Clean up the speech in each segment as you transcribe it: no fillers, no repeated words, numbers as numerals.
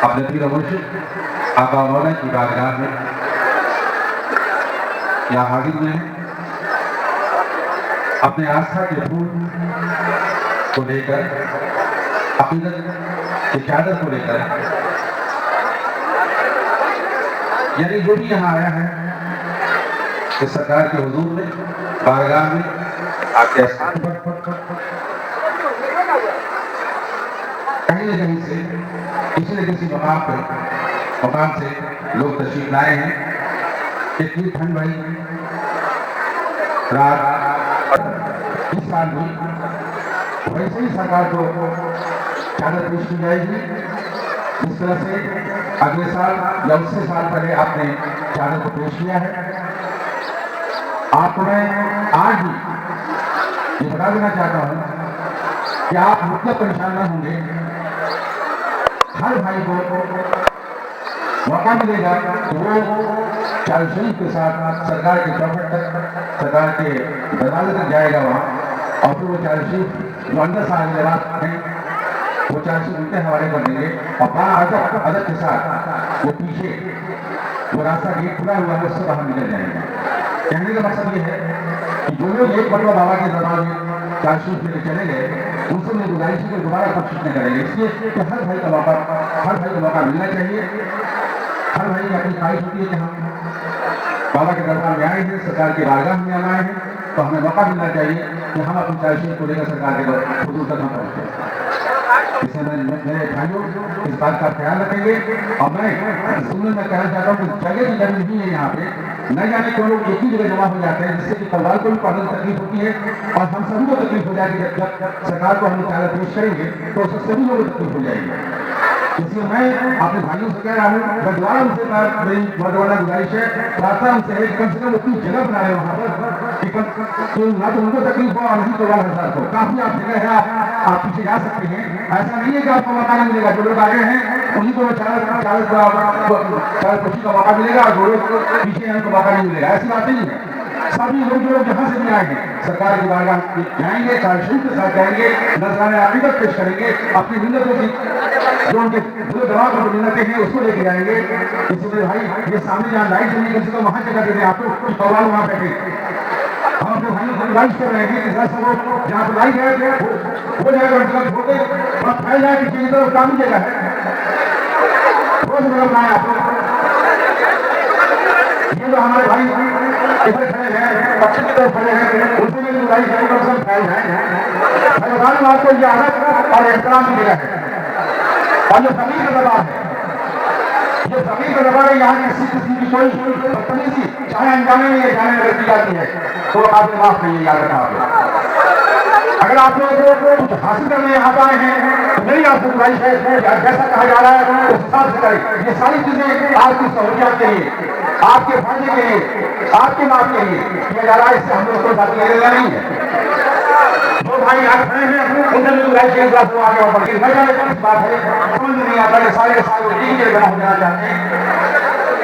अपने पीर मुर्शिद आका मौला की बारगाह में या हाजिर में अपने आस्था के फूल को लेकर, अकीदत की चादर को लेकर, यानी जो भी यहाँ आया है इस सरकार के हुजूर में, बारगाह में आपके स्थान पर कहीं न कहीं से किसी न किसी मकाम से लोग तशरीफ लाए हैं। इतनी ठंड भाई रात इस साल भी वैसे ही सरकार को चादर पेश की जाएगी जिस तरह से अगले साल या उससे साल पहले आपने चादर को पेश किया है। आपको मैं आज ही ये बता देना चाहता हूँ कि आप मतलब परेशान न होंगे। हर भाई को मौका मिलेगा तो वो चाल शरीफ के साथ सरकार के चौखट तक, सरकार के दरवाजे तक जाएगा वहाँ, और फिर वो चाल शरीफ जो अंदर साल के बाद हैं वो चाल शरीफ उनके हवाले कर देंगे और बड़ा अदब के साथ वो पीछे वो रास्ता गेट खुला हुआ है उससे बाहर निकल जाएंगे। कहने का मकसद ये है कि जो लोग एक मरतबा बाबा के दरबार में चाल शरीफ लेकर चले गए उनसे मेरी गुजारिश है कि दोबारा कोशिश न करेंगे, इसलिए कि हर भाई का मौका मिलना चाहिए। हर भाई की अपनी ख्वाहिश होती है कि हम बाबा के दरबार में आए हैं, सरकार के बारगाह में आए हैं, तो हमें मौका मिलना चाहिए कि हम अपनी चाल शरीफ को लेकर सरकार के हुजूर तक हम पहुँचें। इससे मेरे भाइयों इस बात का ख्याल रखेंगे। और मैं सुनने में कहना चाहता हूँ कि जगह की कमी नहीं है यहाँ पे, न जाने क्यों लोग एक ही जगह जमा हो जाते हैं जिससे कि परिवार को भी पढ़ने में तकलीफ होती है और हम सभी को तकलीफ हो जाएगी। जब सरकार को हम चादर पेश करेंगे तो उससे सभी लोगों को तकलीफ हो जाएगी। इसलिए मैं अपने भाइयों से कह रहा हूँ, बदवाला उनसे मेरी बदवाला गुजारिश है, प्रार्थना उनसे है कम से कम उतनी जगह बना रहे वहाँ पर कि ना तो उनको तकलीफ हो और नहीं तो वाला हजार को। काफी आप जगह है, आप पीछे जा सकते हैं। ऐसा नहीं है कि आपको मौका नहीं मिलेगा, जो लोग आगे हैं उन्हीं को चादर खुशी का मौका मिलेगा और जो लोग पीछे हैं उनको मौका नहीं मिलेगा। ऐसी बात नहीं है। सभी लोग जो जहाँ से भी आएंगे सरकार की बारगाह जाएंगे, चाल शरीफ के साथ जाएंगे, नजराने अकीदत पेश करेंगे, अपनी मिन्नतों की जो उनके पूरे दबाव को मिन्नतें हैं उसको लेके जाएंगे। इसलिए भाई ये सामने जहाँ लाइट जमी कम से कम वहाँ जगह देते आप लोग सवाल वहाँ बैठे। हम अपने भाइयों को गुजारिश कर रहे हैं कि जैसा वो जहाँ पर लाइट है वो जाएगा छोटे और फैल जाए कि चीज तरफ काम जगह है रोज मतलब बनाए आप लोग। ये जो हमारे भाई इधर खड़े हैं, पश्चिम की तरफ खड़े हैं, उनसे भी गुजारिश है कम से कम फैल जाए। मैं बता दूं आपको ये आदत और एहतराम की जगह है और ये जमीन का दबाव है, ये जमीन का दबाव है। यहाँ किसी की कोई बदतमीजी चाहे अनजाने में जाने में की जाती है तो आपको माफ नहीं, याद रखा आपने। अगर आप लोग कुछ हासिल करने यहाँ पर आए हैं तो मेरी आपको गुजारिश है जैसा कहा जा रहा है उस हिसाब से करें। ये सारी चीजें आपकी सहूलियत के लिए, आपके फायदे के लिए, आपके लाभ के लिए किया जा रहा है। इससे हम लोग कोई बात नहीं है। जो भाई आज खड़े हैं उनसे भी गुजारिश है आगे और बढ़ी न जाने कौन सी बात है, समझ में नहीं आता है। सारे के सारे एक ही जगह हो जाना चाहते हैं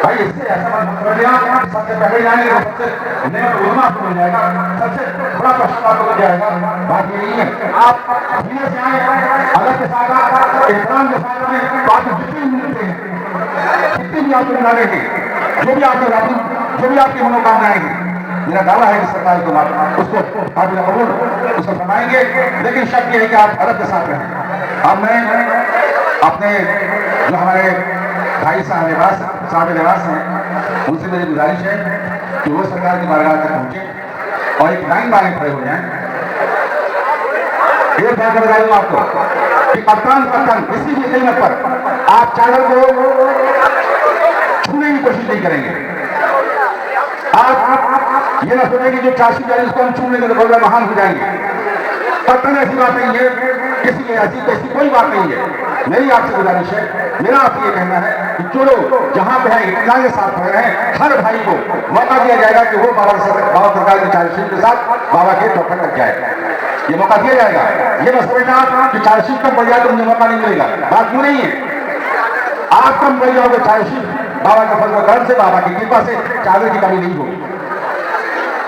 भाई, इससे ऐसा मत कर दिया। सबसे पहले जाएंगे सबसे उलमा आपको मिल जाएगा, सबसे बड़ा प्रश्न आपको मिल जाएगा। बात ये नहीं है आप धीरे से आए अदब के साथ एहतराम के साथ में बात जितनी मिलते हैं जितनी भी आपको मिला देंगे, जो भी आपकी मनोकामनाएं हैं, मेरा दावा है कि सरकार को उसको काबिल कबूल उसको फरमाएंगे। लेकिन शर्त यह है कि आप अदब के साथ रहें। अब मैं अपने जो हमारे भाई साहब लिबास हैं उनसे मेरी गुजारिश है कि वो सरकार की बारगाह तक पहुंचे और एक लाइन बारे खड़े हो जाए। एक बात बता दूं आपको कि कप्तान किसी भी कीमत पर आप चादर को छूने की कोशिश नहीं करेंगे। आप ये ना सोचेंगे जो 40-40 को हम छूने के बगैर महान हो जाएंगे। कप्तान ऐसी बात नहीं है, किसी ऐसी कोई बात नहीं है। मेरी आपसे गुजारिश है, मेरा आपसे ये कहना है कि जो लोग जहां पे है इत्मीनान के साथ खड़े हैं, हर भाई को मौका दिया जाएगा कि वो बाबा सरकार के चाल शरीफ के साथ बाबा के चौखट तक जाए। ये मौका दिया जाएगा। ये मैं समझता हूं कि चाल शरीफ कम पड़ जाए तो मुझे मौका नहीं मिलेगा। बात क्यों नहीं है, आप कम पड़ जाओगे चाल शरीफ बाबा के फजल करम से, बाबा की कृपा से चादर की कमी नहीं होगी।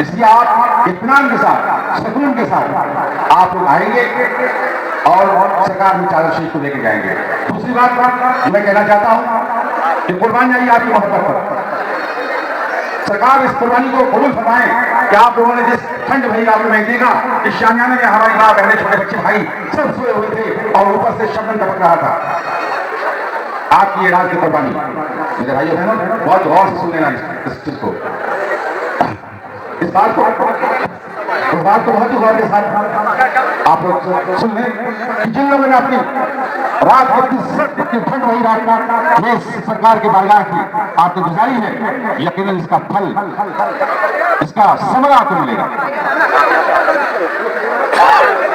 इसलिए आप इत्मीनान के साथ, सुकून के साथ आप लोग आएंगे, और सरकार में चार्जशीट को लेके जाएंगे। दूसरी बात मैं कहना चाहता हूं कि कुर्बानी आई आपकी मोहब्बत पर, सरकार इस कुर्बानी को कबूल फरमाए कि आप लोगों ने जिस ठंड भरी रात में देखा कि शामियाने में हमारी माँ बहने छोटे बच्चे भाई सब सोए हुए थे और ऊपर से शबनम टपक रहा था। आपकी ये रात की कुर्बानी मेरे भाइयों बहनों बहुत गौर से सुन लेना इस चीज को, इस बात को बहुत ही गौर के साथ आप लोग सुन लें कि जिन लोगों ने अपनी रात की ठंड वही रात में सरकार की बारगाह की आपने गुजारी है, यकीनन इसका फल, इसका समर आपको मिलेगा।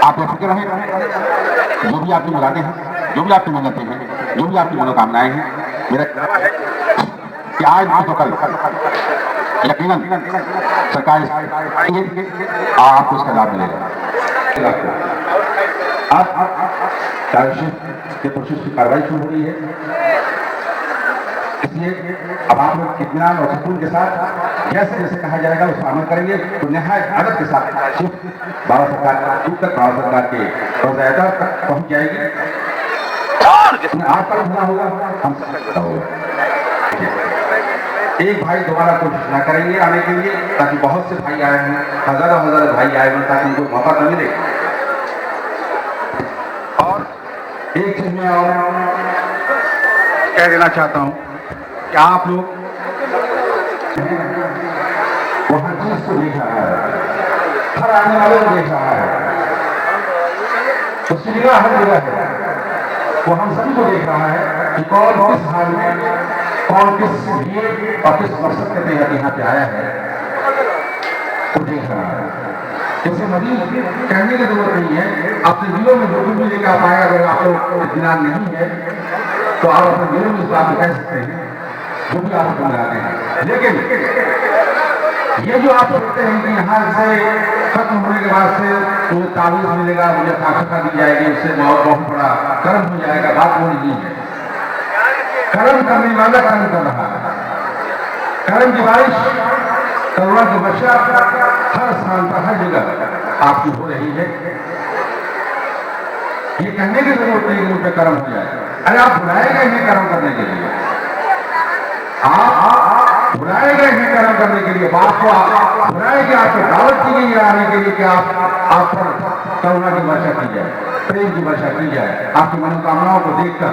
आप बेफिक्र रहें, जो भी आपकी मुरादें हैं, जो भी आपकी मन्नतें हैं, जो भी आपकी मनोकामनाएं हैं, मेरा दावा है कि आज नहीं तो कल यकीनन सरकार आपको इसका लाभ मिलेगा। आप चार्जशीट के प्रोसेस की कार्रवाई शुरू हो गई है, इसलिए अब आप लोग इत्मीनान और सुकून के साथ जैसे जैसे कहा जाएगा उसको अमल करेंगे तो निहायत अदब के साथ बाबा सरकार दूर तक बाबा सरकार के रोज़ायदा तक पहुंच जाएगी और जिसमें आपका होना होगा हम सबका होगा। एक भाई दोबारा कोशिश ना करेंगे आने के लिए, ताकि बहुत से भाई आए हैं, हजारों भाई आए हैं, ताकि उनको मौका न मिले। और एक चीज मैं और कह देना चाहता हूं कि आप लोग वहां चीज को देख रहा है, हर आने वाले को देख रहा है, उसकी निगाह हर जगह है, वो हम सभी को देख रहा है कि कौन किस हाल में, कौन किस लिए और किस मकसद के तहत यहाँ पे आया है, तो देख रहा है। जैसे मरीज कहने की जरूरत नहीं है, अपने दिलों में जो कुछ भी लेकर आप आए, अगर आप लोग इत्मीनान नहीं है तो आप अपने दिलों में इस बात को कह सकते हैं जो भी आप मिलाते हैं। लेकिन ये जो आप सोचते हैं कि यहाँ से खत्म होने के बाद से मुझे ताबीज मिलेगा, मुझे ताकत दी जाएगी, उससे बहुत बड़ा कर्म हो जाएगा, बात वो नहीं है। कर्म करने वाला कर्म कर रहा है, कर्म की बारिश, करुणा की वर्षा हर स्थान पर, हर जगह आपकी हो रही है। ये कहने की जरूरत नहीं कि मुझ पर कर्म हो जाए। अरे आप बुलाए गए हैं कर्म करने के लिए, आप बुलाए गए हैं कर्म करने के लिए, बाप को बुलाए गए, आपको दावत की गई आने के लिए कि आप पर करुणा की वर्षा की जाए, प्रेम की वर्षा की जाए, आपकी मनोकामनाओं को देखकर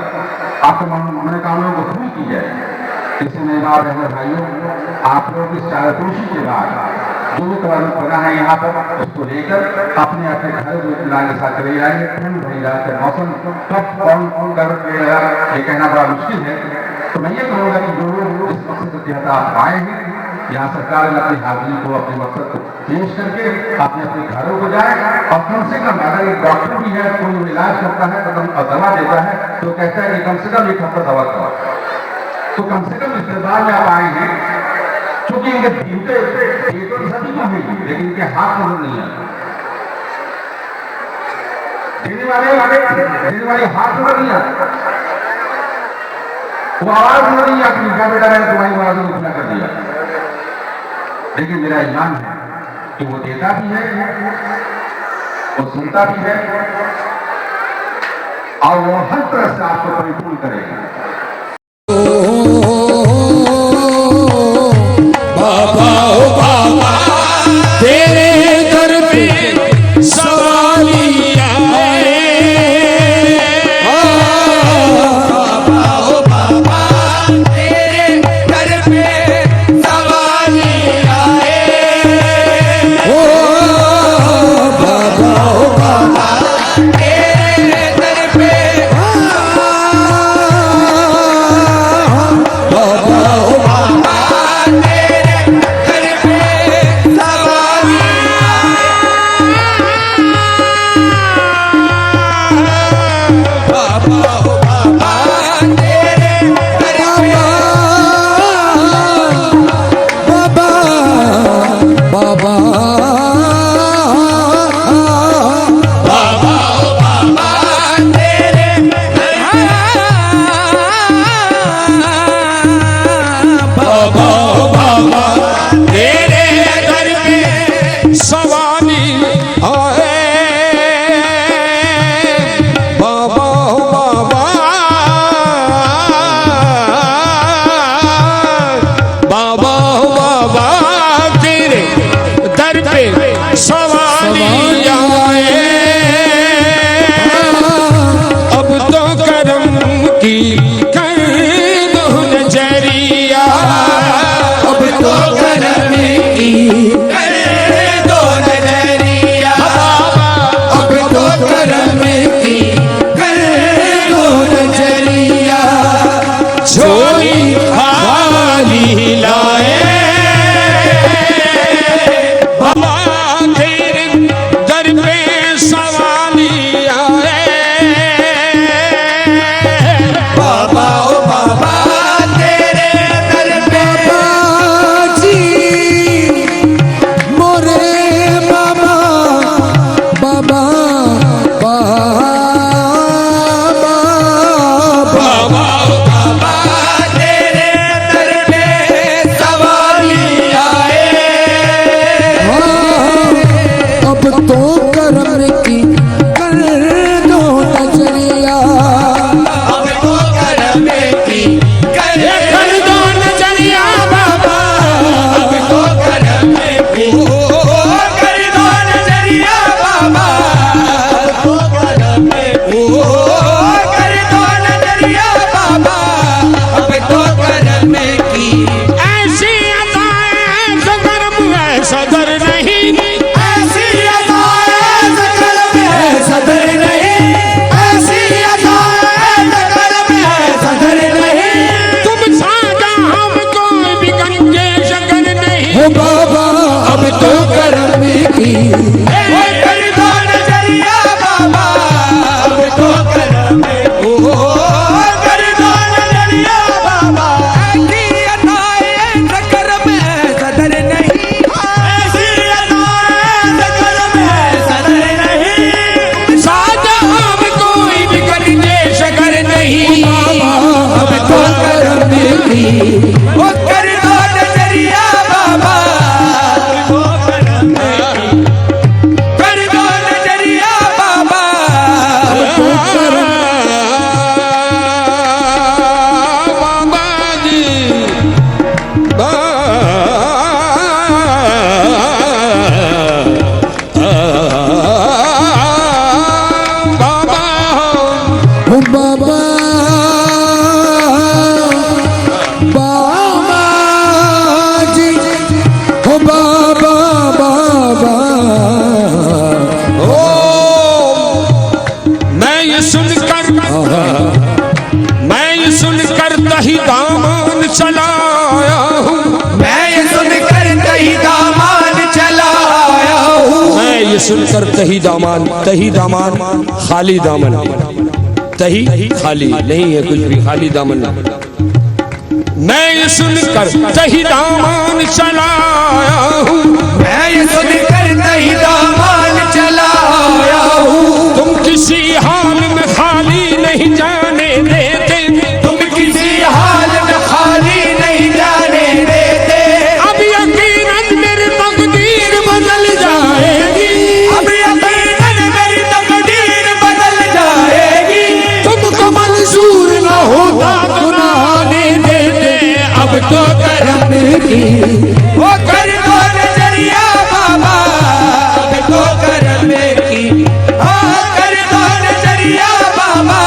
आपकी मनोकामनाओं को पूरी की जाए। इसलिए बात है भाइयों, आप लोग इस चारकोशी के बाद जो भी कवायद बना है यहाँ पर, उसको लेकर अपने अपने घरों को इत्मीनान के साथ चले जाएंगे। ठंड भरी रात के मौसम कब कौन कर लेगा ये कहना बड़ा मुश्किल है। तो मैं ये कहूँगा कि जो लोग इस मकसद के तहत आप आए हैं, यहाँ सरकार ने अपनी हाजिरी को, अपने मकसद को पेश करके अपने घरों को जाए, और कम से कम अगर एक डॉक्टर भी है, कोई इलाज करता है तो दवा देता है तो कहता है कि कम से कम एक हफ्ता दवा करो, तो कम से कम इस दरबार में आप आए हैं, क्योंकि इनके भीतर सभी को है, लेकिन इनके हाथ नजर नहीं आता, देने वाले हाथ नजर नहीं आता, वो आवाज नजर नहीं आती, क्या बेटा है तुम्हारी आवाज को उठना कर दिया। लेकिन मेरा ईमान है कि वो देता भी है, वो सुनता भी है, और वो हर तरह से आपको परिपूर्ण करेगा। बाबा ओ बाबा तेरे दर पे सवालिया बाबा ओ बाबा तेरे दर पे सवालिया ओ बाबा तेरे दर पे की वो कर दो नजरिया बाबा वो करम की कर दो नजरिया बाबा वो करम बाबा जी बाबा ओ बाबा बाबा जी ओ बाबा बाबा ओ मैं ये सुनकर दही दामन चलाया हूँ मैं ये सुनकर दही दामन चलाया हूँ मैं ये सुनकर तही दामान खाली दामन तही खाली नहीं है कुछ भी खाली दामन मैं ये सुनकर तही दामन चलाया हूँ मैं ये सुनकर दही दामन चलाया हूँ तुम किसी हाल में खाली नहीं जाने देते तुम किसी हाल में खाली नहीं जाने देते अब यकीनन मेरी तकदीर बदल जाएगी अब यकीनन मेरी तकदीर बदल जाएगी तुमको मंजूर न होता गुनाहने देते अब तो करम की वो कर दो नजरिया बाबा अब तो करम की हाँ कर दो नजरिया बाबा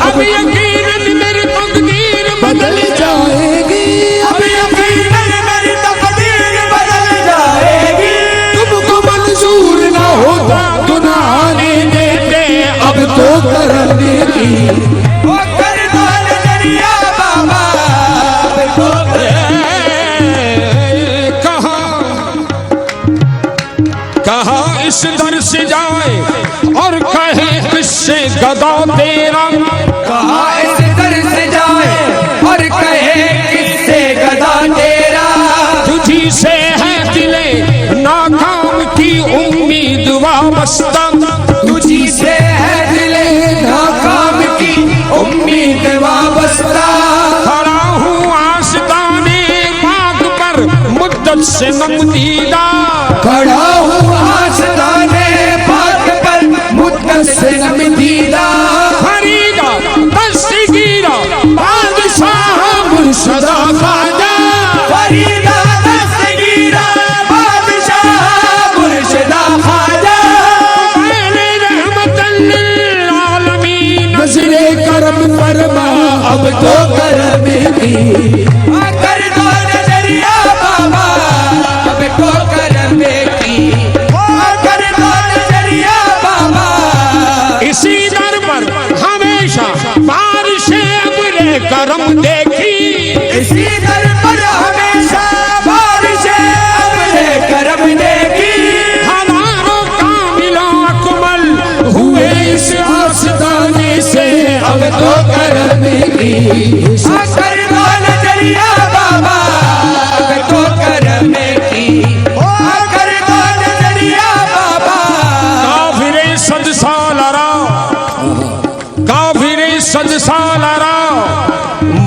अब यकीनन मेरी तकदीर बदल जाएगी अब यकीनन मेरी तकदीर बदल जाएगी तुमको मंजूर न होता गुनाहने देते अब तो करम की वो कर दो नजरिया बाबा अब तो कहाँ इस दर से जाए और कहे किससे गदा तेरा कहा इस दर से जाए और कहे किससे गदा तेरा तुझी से है दिले नाकाम की उम्मीद वाबस्ता तुझी से है दिले नाकाम की उम्मीद वाबस्ता खड़ा हूँ आस्ताने बाग पर मुद्दत से नमदीदा खड़ा हूँ आस्ताने बाग पर मुद्दत से नमदीदा फरीदा दस्तगीरा बादशाह मुर्शदा खाजा फरीदा दस्तगीरा बादशाह मुर्शिदा खाजा मैंने रहमतन लिल आलमीन नज़रे करम फरमा अब तो करम की कर दो नजरिया बाबा अब तो करम की कर दो नजरिया बाबा इसी दर पर हमेशा बारिशे अब्रे करम देखी इसी दर पर हमेशा बारिशें अपने करम देगी हजारों कामिलों अकमल हुए इस आस्ताने से अब तो करम की कर दो नजरिया बाबा अब तो करम की कर दो नजरिया बाबा काफिरे सद सालरा काफिरे सद सालरा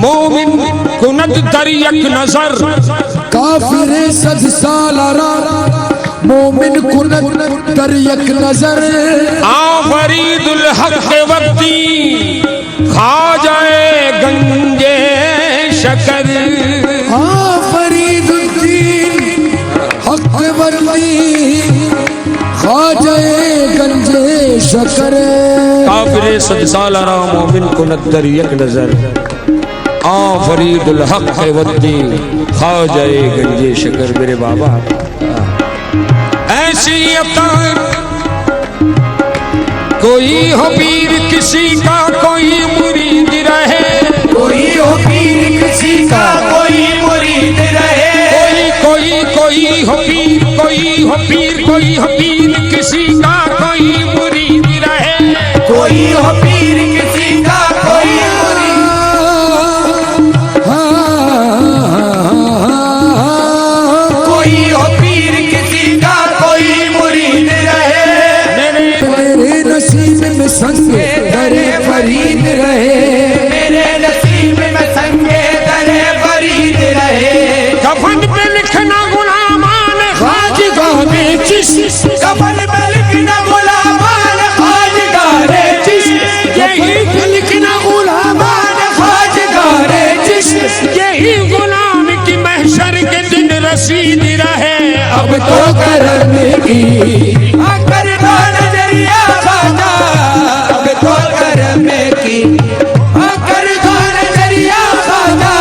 मोमिन कुनत दरियक नजर काफिर सद सालारा मोमिन कुनत दरियक नजर आफरीदुल हक वक्ती खा जाए गंजे शकर फरीदुद्दीन हक वर्दी ख्वाजा गंजे शकर काफिरे सद सालरा मोमिन कुनत दरियक नजर आफरीदुल हक वक्ती खा जाए गंजे शकर मेरे बाबा ऐसी अता कोई हो पीर किसी का कोई मुरीद रहे कोई हो पीर किसी का कोई मुरीद रहे कोई हो पीर कोई हो पीर कोई हो पीर किसी का कोई मुरीद रहे कोई हो पीर किसी का कोई मुरीद कोई हो पीर किसी का कोई मुरीद रहे मेरे नसीब में संगे दरे फरीद रहे मेरे नसीब में संगे दरे करम की कर दो नजरिया बाबा अब तो करम की कर दो नजरिया बाबा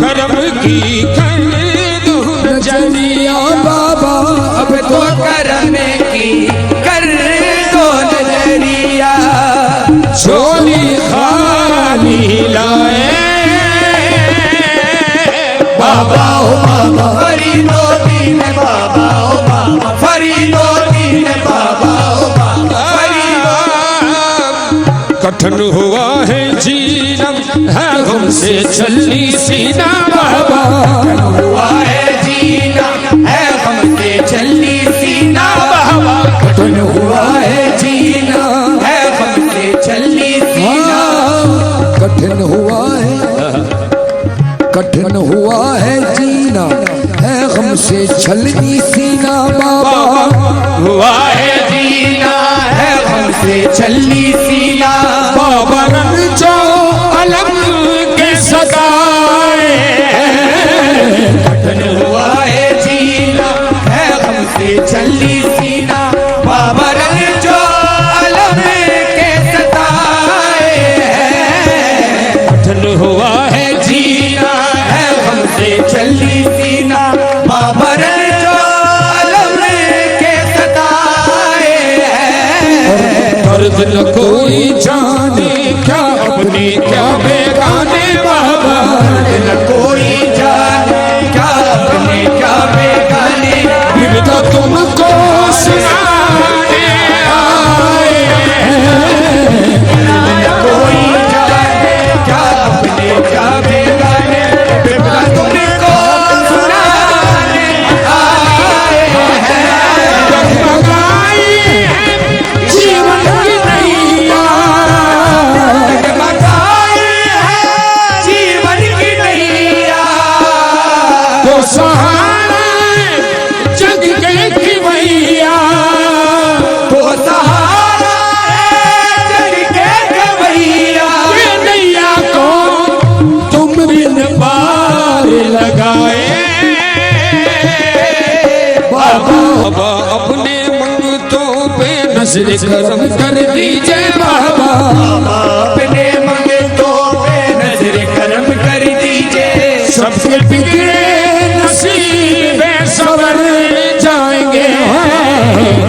करम की कर दो नजरिया बाबा अब तो करम की कर दो नजरिया झोली खाली लाए बाबा ओ बाबा फरीदो दीन बाबा ओ बाबा फरीदो दीन बाबा ओ बाबा फरीदो कठिन हुआ है जीना है हमसे चलनी सीना बाबा हुआ है जीना है हमसे चलनी सीना बाबा कठिन हुआ है जीना है हमसे चलनी सीना कठिन हुआ है जीना है हमसे छलनी सीना बाबा हुआ है जीना है हमसे छलनी सीना बाबा रन जो अलम के सदाए कठिन हुआ है जीना है हमसे छलनी सीना बाबा रंग जो अलम के सताए कठिन हुआ है जीना है हमसे छलनी सीना बाबा रंग जो अलम के सताए दर्द न कोई जाने क्या अपने क्या बेगाने बाबा न कोई जाने क्या अपने क्या बेगाने विविधा तुमको सुनाने आए कोई जाने क्या अपने क्या बेगाने बिना तुमको सुनाने आए जगमगाई है जीवन की नैया जगमगाई है जीवन की नैया तो सहारा जग के खिवैया तो सहारा है जग के गवैया ये नैया को तुम बिन पार लगाए बाबा अपने मंगतों पे नजर करम कर दीजिए बाबा अपने मंगतों पे नजर करम कर दीजिए सबके बिगड़े नसीब सवर जाएंगे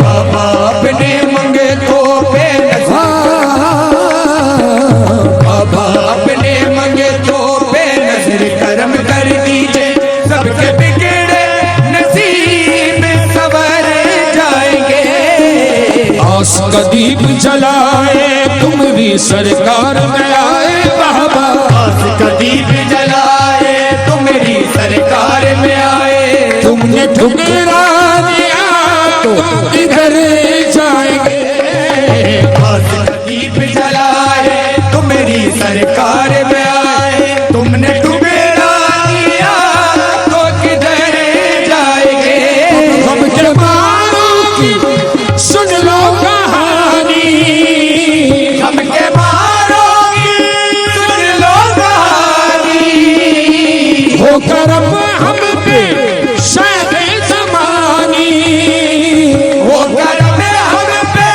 बाबा अपने मंगतों पे बाबा अपने मंगतों पे नजर करम कर दीजिए सबके बिगड़े नसीब सवर जाएंगे आस का दीप जलाए तुम भी सरकार में आए बाबा आस का दीप जलाए तो मेरी सरकार में आए तुमने ठुकरा दिया तो इधर जाएंगे आस का दीप जलाए तो मेरी सरकार में आए तुमने ठुकरा दिया तो किधर जाएंगे हम जवानों की सुन लो कहानी हमके मारोगी सुन लो कहानी हो करम हम पे शायद जमानी वो करम हम पे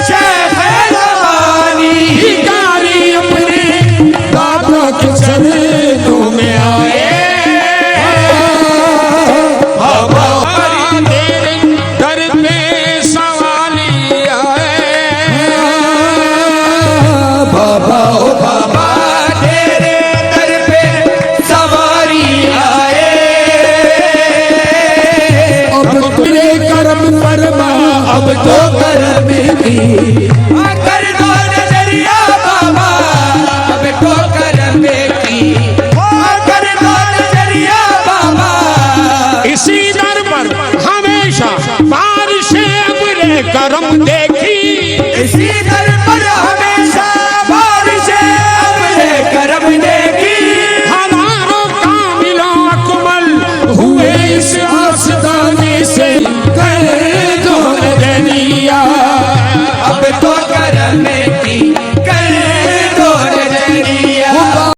शेख ज़मानी भिखारी अपने दादा के चरणों में आए बाबा तेरे दर पे सवाली आए बाबा ओ बाबा तेरे दर पे सवारी आए अब तेरे करम फरमा अब तो करम की कर दो नजरिया बाबा अब तो करम की कर दो नजरिया बाबा इसी दर पर हमेशा बारिश अबले करम दे